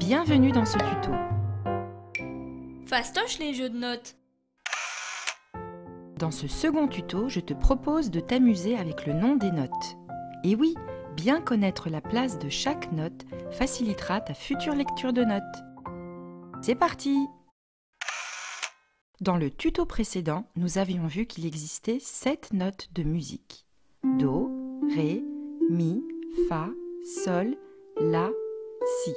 Bienvenue dans ce tuto. Fastoche les jeux de notes. Dans ce second tuto, je te propose de t'amuser avec le nom des notes. Et oui, bien connaître la place de chaque note facilitera ta future lecture de notes. C'est parti! Dans le tuto précédent, nous avions vu qu'il existait 7 notes de musique. Do, Ré, Mi, Fa, Sol, La, Si.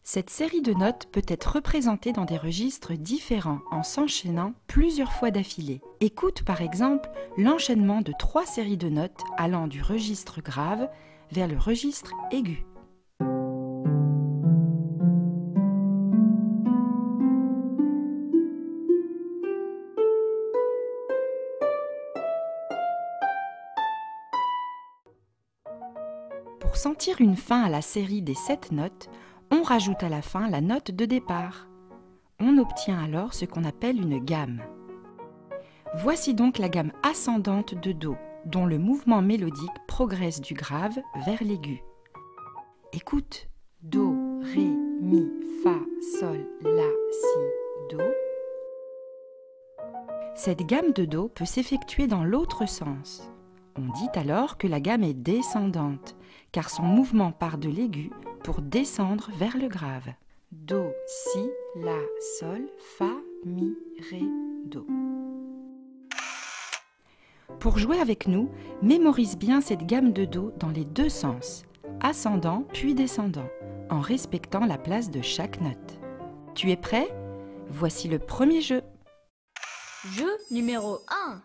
Cette série de notes peut être représentée dans des registres différents en s'enchaînant plusieurs fois d'affilée. Écoute par exemple l'enchaînement de 3 séries de notes allant du registre grave vers le registre aigu. Pour sentir une fin à la série des 7 notes, on rajoute à la fin la note de départ. On obtient alors ce qu'on appelle une gamme. Voici donc la gamme ascendante de Do, dont le mouvement mélodique progresse du grave vers l'aigu. Écoute, Do, Ré, Mi, Fa, Sol, La, Si, Do. Cette gamme de Do peut s'effectuer dans l'autre sens. On dit alors que la gamme est descendante, car son mouvement part de l'aigu pour descendre vers le grave. Do, Si, La, Sol, Fa, Mi, Ré, Do. Pour jouer avec nous, mémorise bien cette gamme de Do dans les deux sens, ascendant puis descendant, en respectant la place de chaque note. Tu es prêt? Voici le premier jeu. Jeu numéro 1.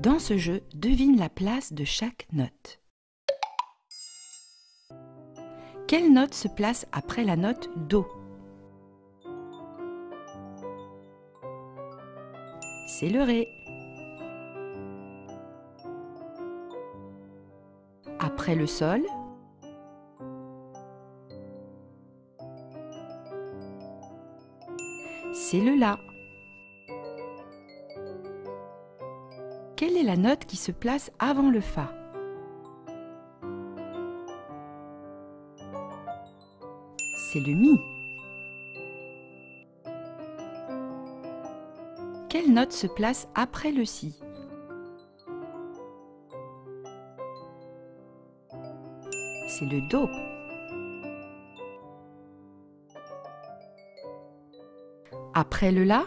Dans ce jeu, devine la place de chaque note. Quelle note se place après la note Do? C'est le Ré. Après le Sol? C'est le La. Quelle est la note qui se place avant le Fa? C'est le Mi. Quelle note se place après le Si? C'est le Do. Après le La?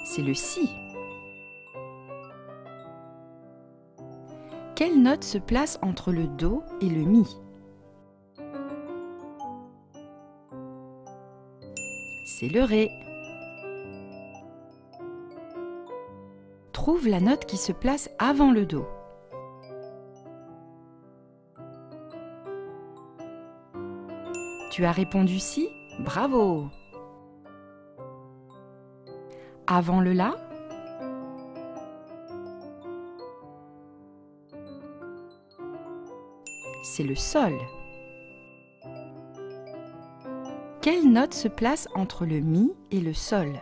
C'est le Si. Quelle note se place entre le Do et le Mi? C'est le Ré. Trouve la note qui se place avant le Do. Tu as répondu Si? Bravo! Avant le La? C'est le Sol. Quelle note se place entre le Mi et le Sol?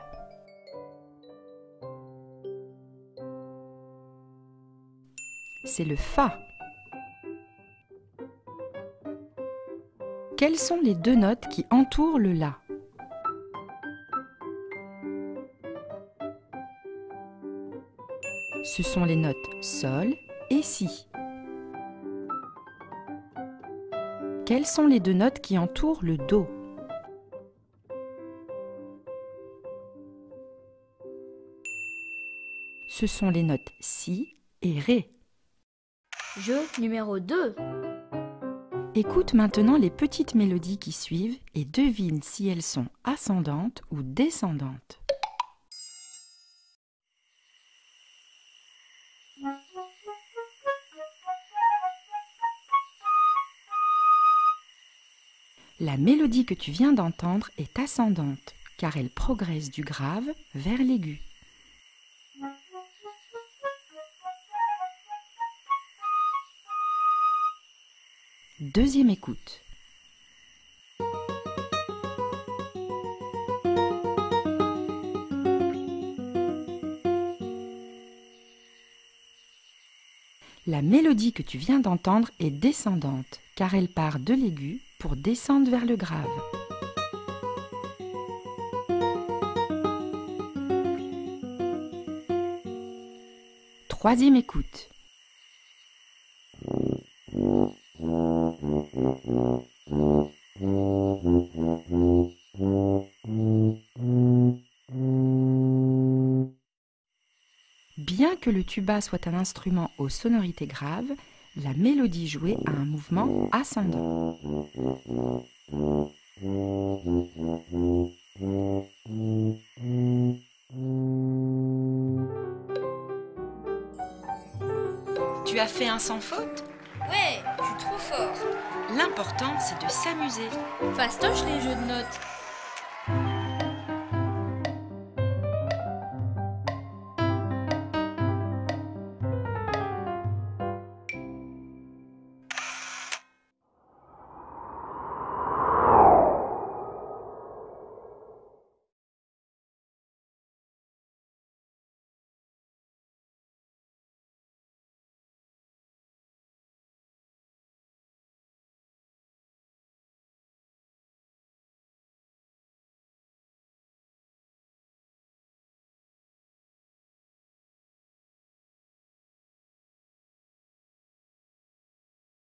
C'est le Fa. Quelles sont les deux notes qui entourent le La? Ce sont les notes Sol et Si. Quelles sont les deux notes qui entourent le Do? Ce sont les notes Si et Ré. Jeu numéro 2. Écoute maintenant les petites mélodies qui suivent et devine si elles sont ascendantes ou descendantes. La mélodie que tu viens d'entendre est ascendante, car elle progresse du grave vers l'aigu. Deuxième écoute. La mélodie que tu viens d'entendre est descendante, car elle part de l'aigu pour descendre vers le grave. Troisième écoute. Bien que le tuba soit un instrument aux sonorités graves, la mélodie jouée a un mouvement ascendant. Tu as fait un sans faute? Ouais, je suis trop fort. L'important, c'est de s'amuser. Fastoche les jeux de notes.